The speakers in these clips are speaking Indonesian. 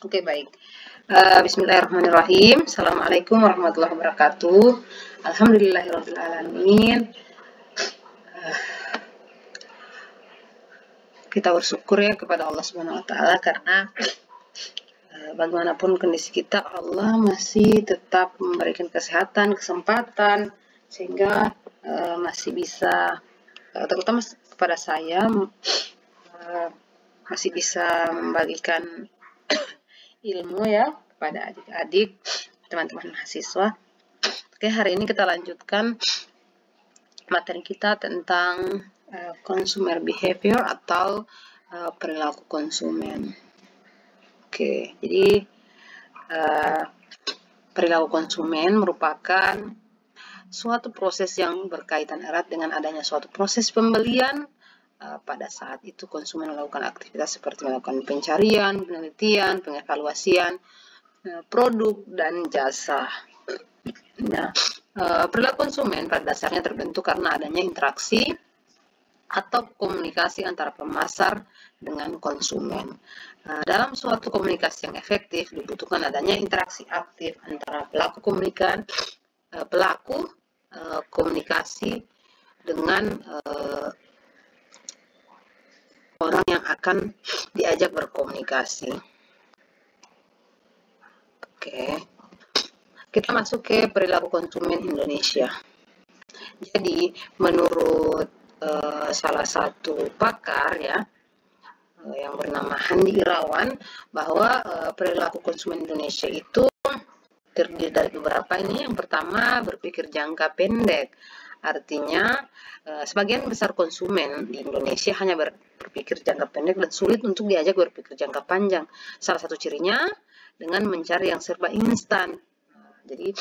Oke, baik. Bismillahirrahmanirrahim. Assalamualaikum warahmatullahi wabarakatuh. Alhamdulillahirabbil alamin. Kita bersyukur ya kepada Allah Subhanahu wa taala karena bagaimanapun kondisi kita, Allah masih tetap memberikan kesehatan, kesempatan sehingga masih bisa terutama kepada saya masih bisa membagikan ilmu ya kepada adik-adik, teman-teman mahasiswa. Oke, hari ini kita lanjutkan materi kita tentang consumer behavior atau perilaku konsumen. Oke, jadi perilaku konsumen merupakan suatu proses yang berkaitan erat dengan adanya suatu proses pembelian. Pada saat itu konsumen melakukan aktivitas seperti melakukan pencarian, penelitian, pengevaluasian produk dan jasa. Nah, perilaku konsumen pada dasarnya terbentuk karena adanya interaksi atau komunikasi antara pemasar dengan konsumen. Dalam suatu komunikasi yang efektif dibutuhkan adanya interaksi aktif antara pelaku komunikasi dengan orang yang akan diajak berkomunikasi. Oke, kita masuk ke perilaku konsumen Indonesia. Jadi menurut salah satu pakar ya yang bernama Handi Irawan bahwa perilaku konsumen Indonesia itu terdiri dari beberapa ini. Yang pertama, berpikir jangka pendek. Artinya sebagian besar konsumen di Indonesia hanya berpikir jangka pendek dan sulit untuk diajak berpikir jangka panjang. Salah satu cirinya dengan mencari yang serba instan. Jadi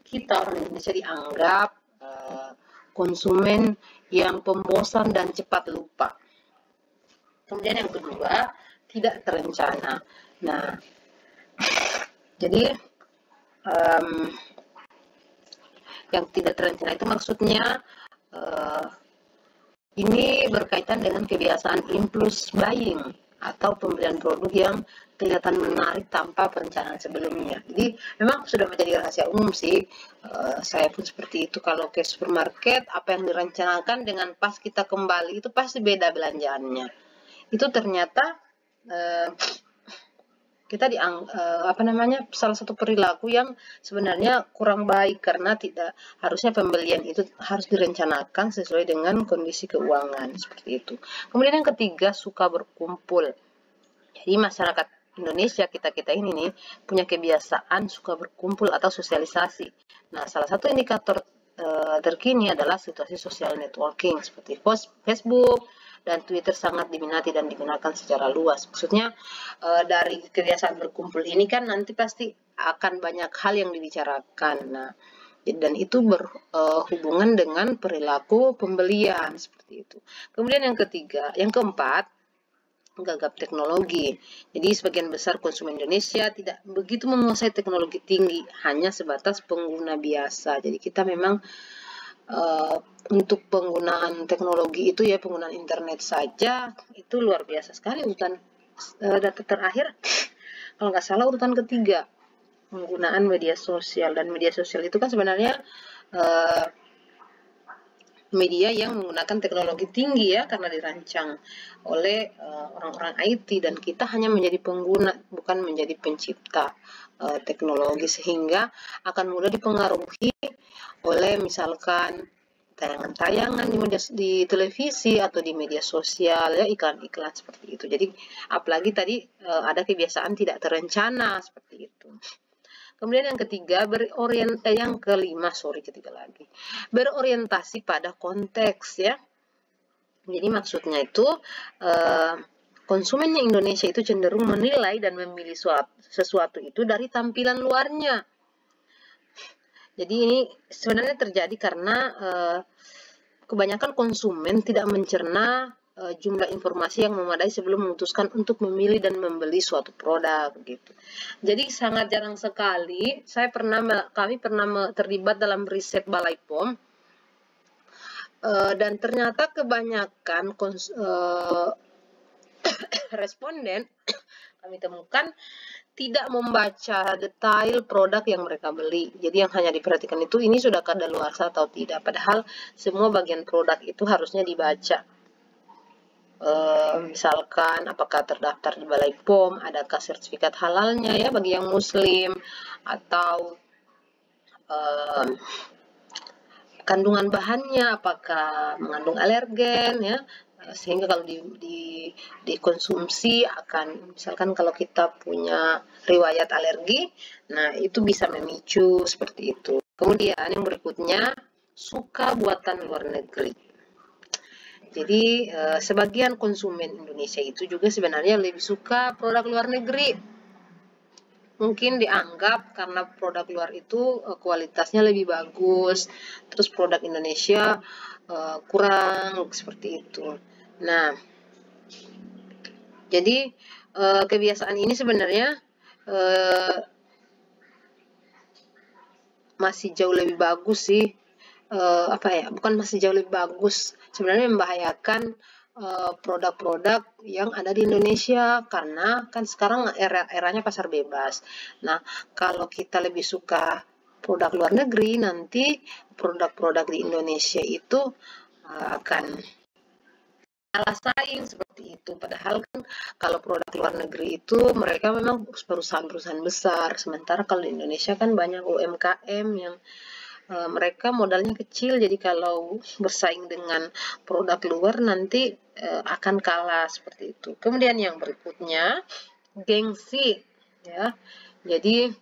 kita orang Indonesia dianggap konsumen yang pembosan dan cepat lupa. Kemudian yang kedua, tidak terencana. Nah, jadi yang tidak terencana itu maksudnya ini berkaitan dengan kebiasaan impulse buying atau pembelian produk yang kelihatan menarik tanpa perencanaan sebelumnya. Jadi memang sudah menjadi rahasia umum sih, saya pun seperti itu. Kalau ke supermarket, apa yang direncanakan dengan pas kita kembali itu pasti beda belanjaannya. Itu ternyata kita salah satu perilaku yang sebenarnya kurang baik karena tidak harusnya pembelian itu harus direncanakan sesuai dengan kondisi keuangan seperti itu. Kemudian yang ketiga, suka berkumpul. Jadi masyarakat Indonesia kita ini nih punya kebiasaan suka berkumpul atau sosialisasi. Nah, salah satu indikator terkini adalah situasi social networking seperti Facebook dan Twitter sangat diminati dan digunakan secara luas. Maksudnya dari kebiasaan berkumpul ini kan nanti pasti akan banyak hal yang dibicarakan. Nah, dan itu berhubungan dengan perilaku pembelian seperti itu. Kemudian yang keempat, gagap teknologi. Jadi sebagian besar konsumen Indonesia tidak begitu menguasai teknologi tinggi, hanya sebatas pengguna biasa. Jadi kita memang untuk penggunaan teknologi itu ya penggunaan internet saja itu luar biasa sekali. Data terakhir kalau nggak salah urutan ketiga penggunaan media sosial, dan media sosial itu kan sebenarnya media yang menggunakan teknologi tinggi ya karena dirancang oleh orang-orang IT dan kita hanya menjadi pengguna bukan menjadi pencipta teknologi, sehingga akan mudah dipengaruhi oleh misalkan tayangan-tayangan di televisi atau di media sosial ya, iklan-iklan seperti itu. Jadi apalagi tadi ada kebiasaan tidak terencana seperti itu. Kemudian yang ketiga berorientasi pada konteks ya. Jadi maksudnya itu konsumennya Indonesia itu cenderung menilai dan memilih sesuatu itu dari tampilan luarnya. Jadi ini sebenarnya terjadi karena kebanyakan konsumen tidak mencerna jumlah informasi yang memadai sebelum memutuskan untuk memilih dan membeli suatu produk gitu. Jadi sangat jarang sekali kami pernah terlibat dalam riset Balai POM dan ternyata kebanyakan responden kami temukan tidak membaca detail produk yang mereka beli. Jadi yang hanya diperhatikan itu ini sudah kadaluarsa atau tidak. Padahal semua bagian produk itu harusnya dibaca. Misalkan apakah terdaftar di Balai POM, adakah sertifikat halalnya ya bagi yang muslim, atau kandungan bahannya apakah mengandung alergen ya, sehingga kalau dikonsumsi akan, misalkan kalau kita punya riwayat alergi, nah itu bisa memicu seperti itu. Kemudian yang berikutnya, suka buatan luar negeri. Jadi sebagian konsumen Indonesia itu juga sebenarnya lebih suka produk luar negeri. Mungkin dianggap karena produk luar itu kualitasnya lebih bagus, terus produk Indonesia kurang, seperti itu. Nah, jadi kebiasaan ini sebenarnya masih jauh lebih bagus sih. Bukan masih jauh lebih bagus, sebenarnya membahayakan produk-produk yang ada di Indonesia, karena kan sekarang eranya pasar bebas. Nah, kalau kita lebih suka produk luar negeri, nanti produk-produk di Indonesia itu akan kalah saing seperti itu. Padahal kan kalau produk luar negeri itu mereka memang perusahaan-perusahaan besar, sementara kalau di Indonesia kan banyak UMKM yang mereka modalnya kecil, jadi kalau bersaing dengan produk luar nanti akan kalah seperti itu. Kemudian yang berikutnya, gengsi ya. Jadi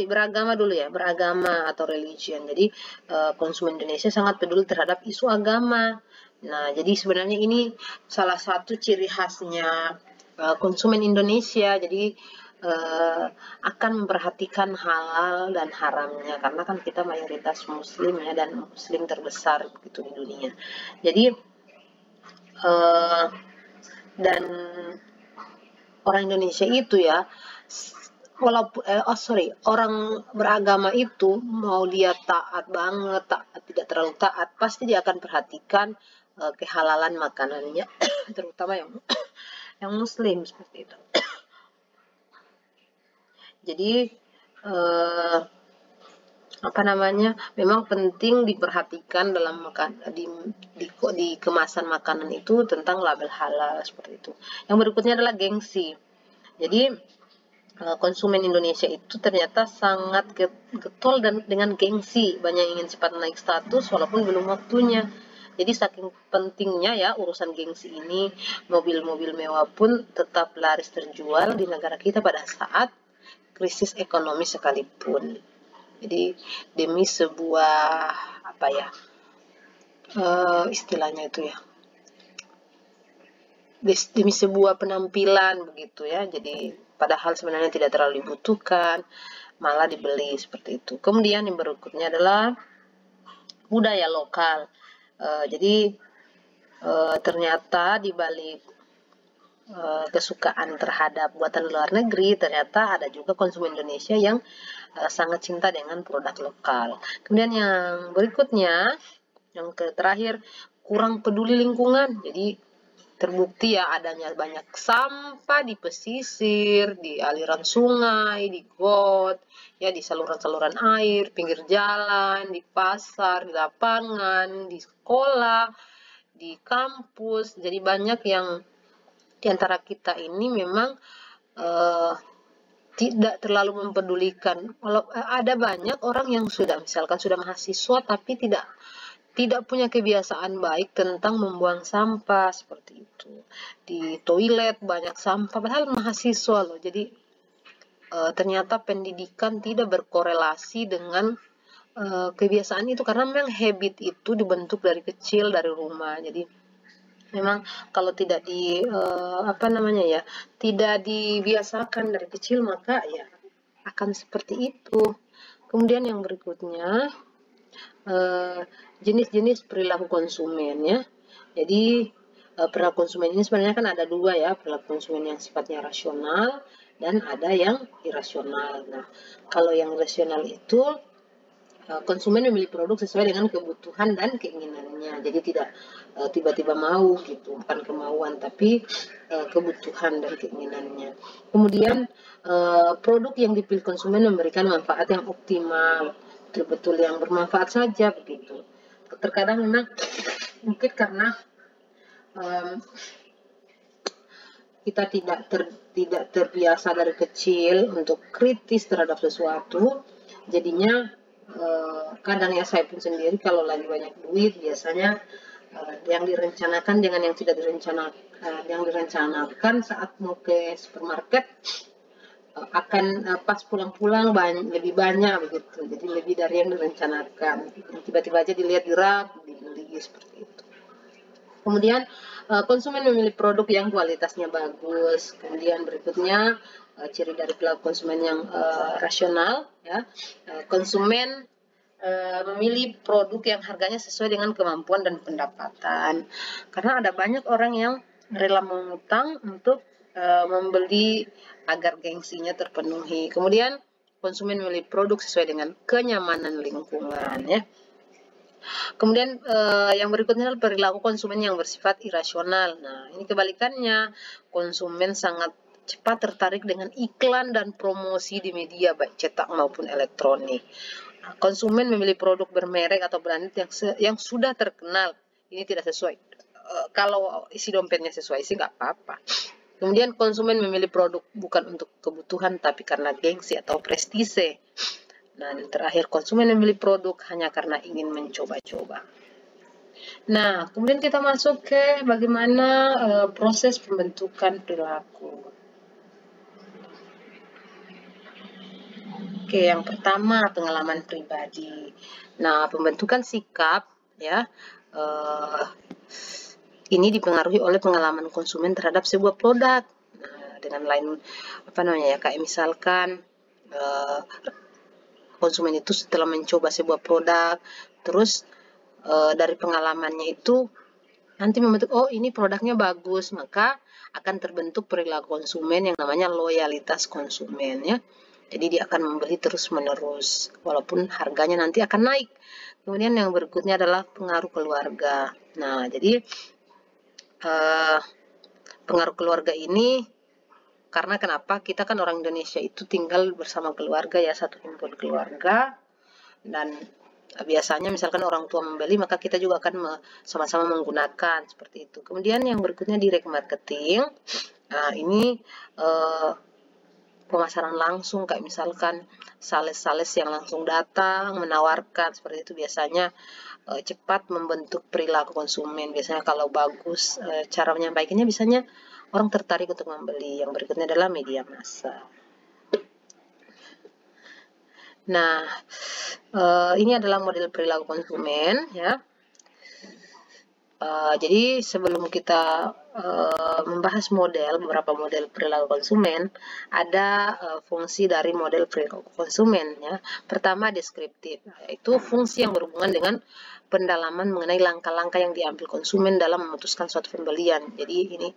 beragama dulu ya, beragama atau religion. Jadi konsumen Indonesia sangat peduli terhadap isu agama. Nah, jadi sebenarnya ini salah satu ciri khasnya konsumen Indonesia. Jadi akan memperhatikan halal dan haramnya, karena kan kita mayoritas muslim ya, dan muslim terbesar gitu di dunia. Jadi dan orang Indonesia itu ya, walaupun orang beragama itu mau dia taat banget, tidak terlalu taat, pasti dia akan perhatikan kehalalan makanannya, terutama yang muslim seperti itu. Jadi memang penting diperhatikan dalam di kemasan makanan itu tentang label halal seperti itu. Yang berikutnya adalah gengsi. Jadi konsumen Indonesia itu ternyata sangat getol dan dengan gengsi, banyak ingin cepat naik status walaupun belum waktunya. Jadi saking pentingnya ya urusan gengsi ini, mobil-mobil mewah pun tetap laris terjual di negara kita pada saat krisis ekonomi sekalipun. Jadi demi sebuah istilahnya itu ya, demi sebuah penampilan begitu ya. Jadi padahal sebenarnya tidak terlalu dibutuhkan, malah dibeli seperti itu. Kemudian yang berikutnya adalah budaya lokal. Jadi ternyata di balik kesukaan terhadap buatan luar negeri, ternyata ada juga konsumen Indonesia yang sangat cinta dengan produk lokal. Kemudian yang berikutnya, yang terakhir, kurang peduli lingkungan. Jadi terbukti ya adanya banyak sampah di pesisir, di aliran sungai, di got, ya di saluran-saluran air, pinggir jalan, di pasar, di lapangan, di sekolah, di kampus. Jadi banyak yang di antara kita ini memang tidak terlalu mempedulikan. Ada banyak orang yang misalkan sudah mahasiswa tapi tidak punya kebiasaan baik tentang membuang sampah seperti itu. Di toilet banyak sampah, padahal mahasiswa loh. Jadi ternyata pendidikan tidak berkorelasi dengan kebiasaan itu, karena memang habit itu dibentuk dari kecil, dari rumah. Jadi memang kalau tidak tidak dibiasakan dari kecil, maka ya akan seperti itu. Kemudian yang berikutnya, jenis-jenis perilaku konsumen ya. Jadi perilaku konsumen ini sebenarnya kan ada dua ya, perilaku konsumen yang sifatnya rasional dan ada yang irasional. Nah, kalau yang rasional itu konsumen memilih produk sesuai dengan kebutuhan dan keinginannya. Jadi tidak tiba-tiba mau gitu, bukan kemauan tapi kebutuhan dan keinginannya. Kemudian produk yang dipilih konsumen memberikan manfaat yang optimal, betul-betul yang bermanfaat saja begitu. Terkadang memang mungkin karena kita tidak terbiasa dari kecil untuk kritis terhadap sesuatu, jadinya kadang ya saya pun sendiri kalau lagi banyak duit biasanya yang direncanakan dengan yang tidak direncanakan, yang direncanakan saat mau ke supermarket akan pas pulang-pulang lebih banyak begitu, jadi lebih dari yang direncanakan, tiba-tiba aja dilihat di rak dibeli seperti itu. Kemudian konsumen memilih produk yang kualitasnya bagus. Kemudian berikutnya ciri dari pelaku konsumen yang rasional, ya. Konsumen memilih produk yang harganya sesuai dengan kemampuan dan pendapatan. Karena ada banyak orang yang rela mengutang untuk membeli agar gengsinya terpenuhi. Kemudian konsumen memilih produk sesuai dengan kenyamanan lingkungan, ya. Kemudian yang berikutnya adalah perilaku konsumen yang bersifat irasional. Nah, ini kebalikannya. Konsumen sangat cepat tertarik dengan iklan dan promosi di media baik cetak maupun elektronik. Nah, konsumen memilih produk bermerek atau branded yang sudah terkenal. Ini tidak sesuai. Kalau isi dompetnya sesuai sih nggak apa-apa. Kemudian konsumen memilih produk bukan untuk kebutuhan tapi karena gengsi atau prestise. Nah, yang terakhir, konsumen memilih produk hanya karena ingin mencoba-coba. Nah, kemudian kita masuk ke bagaimana proses pembentukan perilaku. Oke, yang pertama pengalaman pribadi. Nah, pembentukan sikap ya ini dipengaruhi oleh pengalaman konsumen terhadap sebuah produk. Nah, dengan lain ya, kayak misalkan konsumen itu setelah mencoba sebuah produk, terus dari pengalamannya itu nanti membentuk, oh ini produknya bagus, maka akan terbentuk perilaku konsumen yang namanya loyalitas konsumen, ya. Jadi dia akan membeli terus-menerus, walaupun harganya nanti akan naik. Kemudian yang berikutnya adalah pengaruh keluarga. Nah, jadi pengaruh keluarga ini karena kenapa? Kita kan orang Indonesia itu tinggal bersama keluarga ya, satu himpun keluarga, dan biasanya misalkan orang tua membeli maka kita juga akan sama-sama menggunakan seperti itu. Kemudian yang berikutnya direct marketing. Nah, ini pemasaran langsung, kayak misalkan sales-sales yang langsung datang menawarkan seperti itu, biasanya cepat membentuk perilaku konsumen. Biasanya kalau bagus cara menyampaikannya, biasanya orang tertarik untuk membeli. Yang berikutnya adalah media massa. Nah, ini adalah model perilaku konsumen, ya. Jadi sebelum kita membahas beberapa model perilaku konsumen, ada fungsi dari model perilaku konsumen, ya. Pertama, deskriptif, yaitu fungsi yang berhubungan dengan pendalaman mengenai langkah-langkah yang diambil konsumen dalam memutuskan suatu pembelian. Jadi ini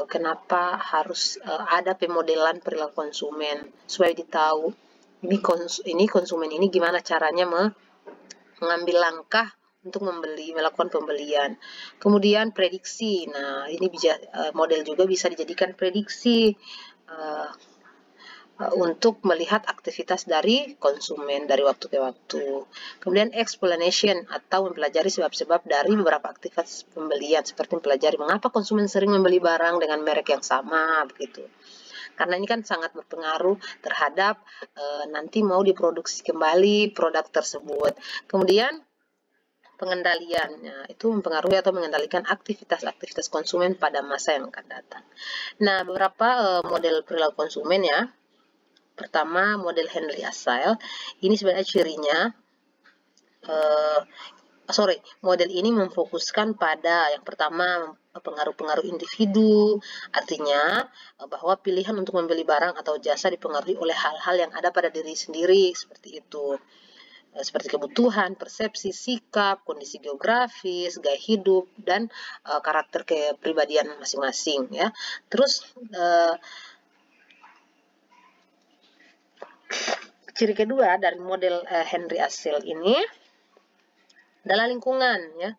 kenapa harus ada pemodelan perilaku konsumen, supaya ditahu ini konsumen ini gimana caranya mengambil langkah untuk melakukan pembelian. Kemudian prediksi. Nah, ini model juga bisa dijadikan prediksi untuk melihat aktivitas dari konsumen dari waktu ke waktu. Kemudian explanation atau mempelajari sebab-sebab dari beberapa aktivitas pembelian, seperti mempelajari mengapa konsumen sering membeli barang dengan merek yang sama, begitu. Karena ini kan sangat berpengaruh terhadap nanti mau diproduksi kembali produk tersebut. Kemudian pengendaliannya itu mempengaruhi atau mengendalikan aktivitas-aktivitas konsumen pada masa yang akan datang. Nah, beberapa model perilaku konsumen, ya. Pertama, model Henry Assail. Ini sebenarnya cirinya model ini memfokuskan pada yang pertama pengaruh-pengaruh individu, artinya bahwa pilihan untuk membeli barang atau jasa dipengaruhi oleh hal-hal yang ada pada diri sendiri, seperti itu. Seperti kebutuhan, persepsi, sikap, kondisi geografis, gaya hidup, dan karakter kepribadian masing-masing, ya. Terus ciri kedua dari model Henry Asel ini adalah lingkungan, ya.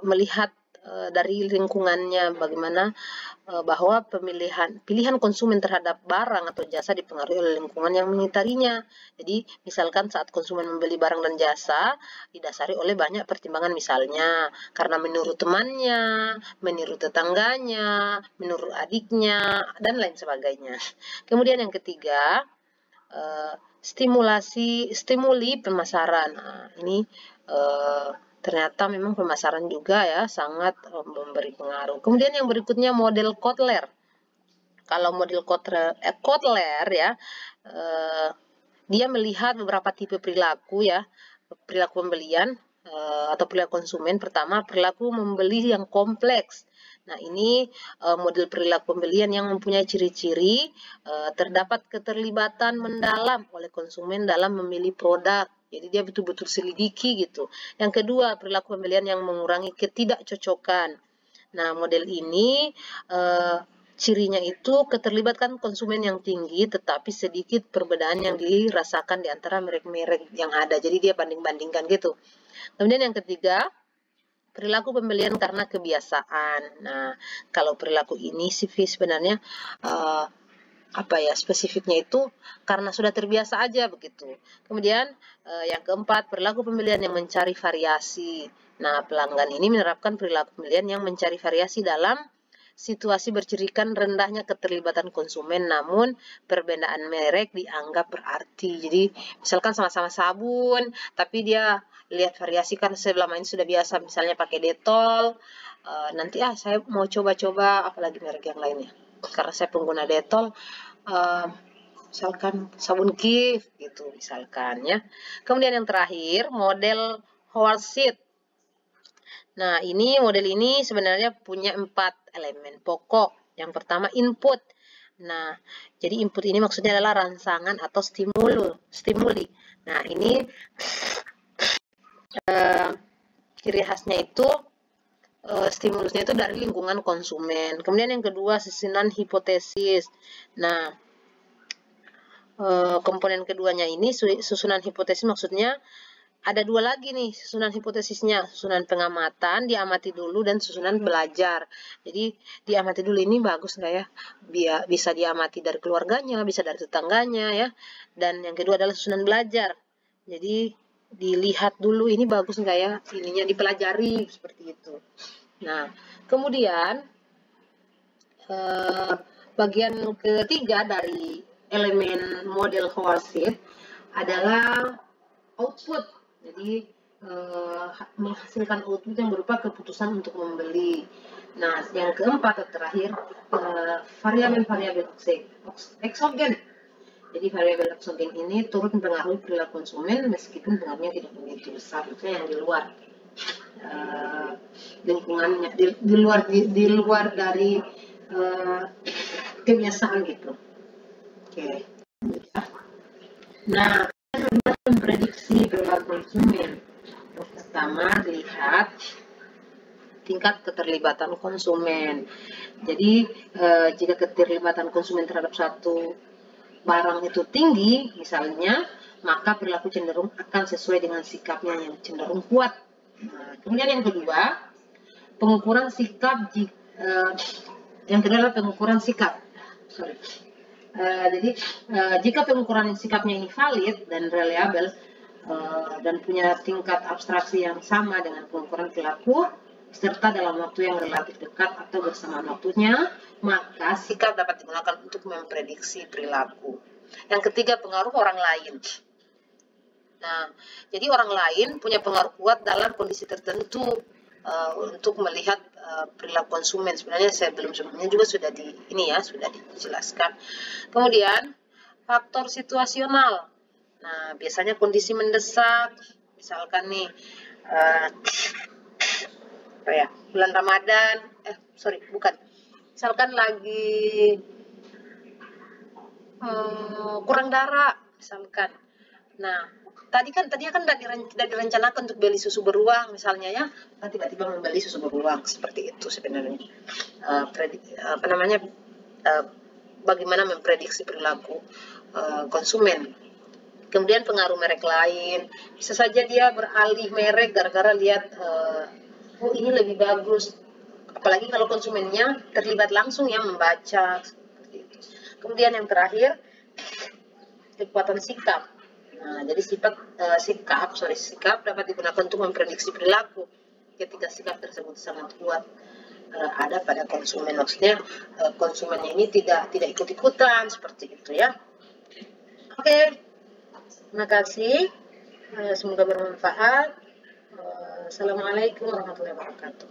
Melihat dari lingkungannya bagaimana bahwa pilihan konsumen terhadap barang atau jasa dipengaruhi oleh lingkungan yang mengitarinya. Jadi misalkan saat konsumen membeli barang dan jasa didasari oleh banyak pertimbangan, misalnya karena menurut temannya, menurut tetangganya, menurut adiknya, dan lain sebagainya. Kemudian yang ketiga, stimuli pemasaran. Nah, ini ternyata memang pemasaran juga ya sangat memberi pengaruh. Kemudian yang berikutnya model Kotler. Kalau model Kotler ya, dia melihat beberapa tipe perilaku ya, perilaku pembelian atau perilaku konsumen. Pertama, perilaku membeli yang kompleks. Nah, ini model perilaku pembelian yang mempunyai ciri-ciri terdapat keterlibatan mendalam oleh konsumen dalam memilih produk. Jadi dia betul-betul selidiki gitu. Yang kedua, perilaku pembelian yang mengurangi ketidakcocokan. Nah, model ini cirinya itu keterlibatan konsumen yang tinggi, tetapi sedikit perbedaan yang dirasakan di antara merek-merek yang ada. Jadi dia banding-bandingkan gitu. Kemudian yang ketiga, perilaku pembelian karena kebiasaan. Nah, kalau perilaku ini sih sebenarnya spesifiknya itu karena sudah terbiasa aja begitu. Kemudian yang keempat, perilaku pembelian yang mencari variasi. Nah, pelanggan ini menerapkan perilaku pembelian yang mencari variasi dalam situasi bercirikan rendahnya keterlibatan konsumen, namun perbedaan merek dianggap berarti. Jadi misalkan sama-sama sabun, tapi dia lihat variasi kan selama ini sudah biasa misalnya pakai Dettol, nanti saya mau coba-coba apalagi merek yang lainnya. Karena saya pengguna Dettol, misalkan sabun Kif gitu misalkan ya. Kemudian yang terakhir model Hoarseed. Nah, model ini sebenarnya punya 4 elemen pokok. Yang pertama input. Nah, jadi input ini maksudnya adalah rangsangan atau stimuli. Nah, ini ciri khasnya itu stimulusnya itu dari lingkungan konsumen. Kemudian yang kedua susunan hipotesis. Nah, komponen keduanya ini susunan hipotesis maksudnya ada 2 lagi nih susunan hipotesisnya, susunan pengamatan, diamati dulu, dan susunan belajar. Jadi diamati dulu ini bagus nggak ya? Bisa diamati dari keluarganya, bisa dari tetangganya ya. Dan yang kedua adalah susunan belajar. Jadi dilihat dulu ini bagus nggak ya? Ininya dipelajari seperti itu. Nah, kemudian bagian ketiga dari elemen model Hoarseed adalah output. Jadi menghasilkan output yang berupa keputusan untuk membeli. Nah, yang keempat atau terakhir variabel-variabel eksogen. Jadi variabel eksogen ini turut mempengaruhi perilaku konsumen meskipun pengaruhnya tidak begitu besar. Itu yang di luar lingkungannya, di luar dari kebiasaan gitu. Oke. Nah, memprediksi perilaku konsumen. Pertama, lihat tingkat keterlibatan konsumen. Jadi, jika keterlibatan konsumen terhadap satu barang itu tinggi, misalnya, maka perilaku cenderung akan sesuai dengan sikapnya yang cenderung kuat. Nah, kemudian yang kedua, pengukuran sikap. Yang kedua adalah pengukuran sikap. Jadi jika pengukuran sikapnya ini valid dan reliable dan punya tingkat abstraksi yang sama dengan pengukuran perilaku serta dalam waktu yang relatif dekat atau bersamaan waktunya, maka sikap dapat digunakan untuk memprediksi perilaku. Yang ketiga, pengaruh orang lain. Nah, jadi orang lain punya pengaruh kuat dalam kondisi tertentu untuk melihat perilaku konsumen. Sebenarnya sebelumnya juga sudah dijelaskan. Kemudian faktor situasional. Nah, biasanya kondisi mendesak, misalkan nih bulan Ramadan, misalkan lagi kurang darah, misalkan. Nah, tadinya kan tidak direncanakan untuk beli susu beruang misalnya ya, tiba-tiba membeli susu beruang seperti itu sebenarnya. Bagaimana memprediksi perilaku konsumen. Kemudian pengaruh merek lain, bisa saja dia beralih merek gara-gara lihat, oh ini lebih bagus. Apalagi kalau konsumennya terlibat langsung ya membaca seperti itu. Kemudian yang terakhir, kekuatan sikap. Nah, jadi sikap dapat digunakan untuk memprediksi perilaku. Ketika sikap tersebut sangat kuat ada pada konsumen, maksudnya konsumennya ini tidak ikut-ikutan seperti itu ya. Oke, terima kasih. Semoga bermanfaat. Assalamualaikum warahmatullahi wabarakatuh.